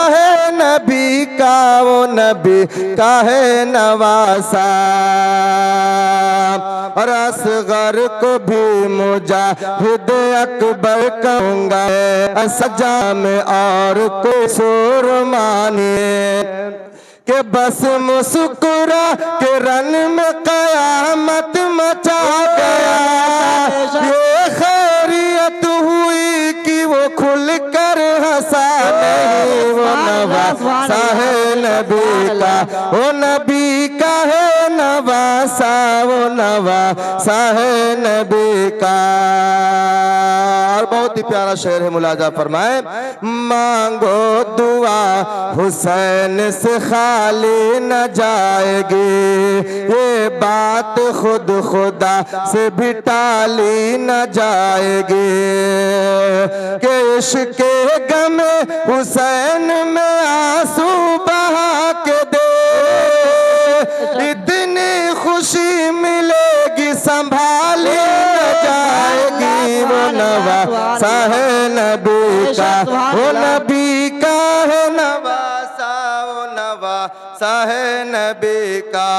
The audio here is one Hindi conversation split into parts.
है नबी का, वो नबी का है नवासा। और असगर को भी मुजाहिद अकबर कहूँगा, सजा में और कोई सुर मानिए कि बस मुस्कुरा के रन में कयामत मचा गया। ये खैरियत हुई कि वो खुल कर हंसा नहीं, वो नवासा है नबी का, वो नबी का है नवासा, वो नवासा है नबी का। और बहुत ही प्यारा शेर है, मुलाजा फरमाए। मांगो दुआ हुसैन से खाली न जाएगी, ये बात खुद खुदा से भी टाली न जाएगी। कि इश्क़ गमे हुसैन में आंसू बहा के दे, इतनी खुशी मिलेगी संभाली न जाएगी। वो नवासा है नबी का, वो नबी का है नवासा, वो नवासा है नबी का।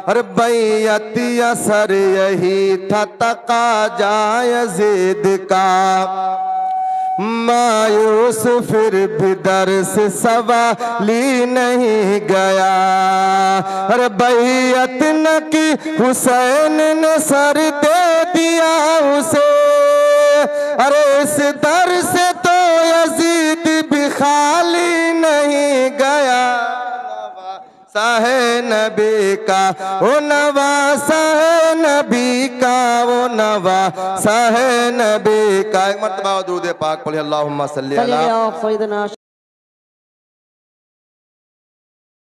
और बैयत असर यही था तकाजा यजीद का, मायूस फिर भी दर से सवाली नहीं गया। अरे बैयत न की हुसैन ने सर दे दिया उसे, अरे इस दर से तो यजीद भी खाली नहीं गया। साहे नबी का, वो नवासा है नबी का, वो नवासा है नबी का। एक मर्तबा दुरूद पाक पढ़े, अल्लाहुम्मा सल्ली अला।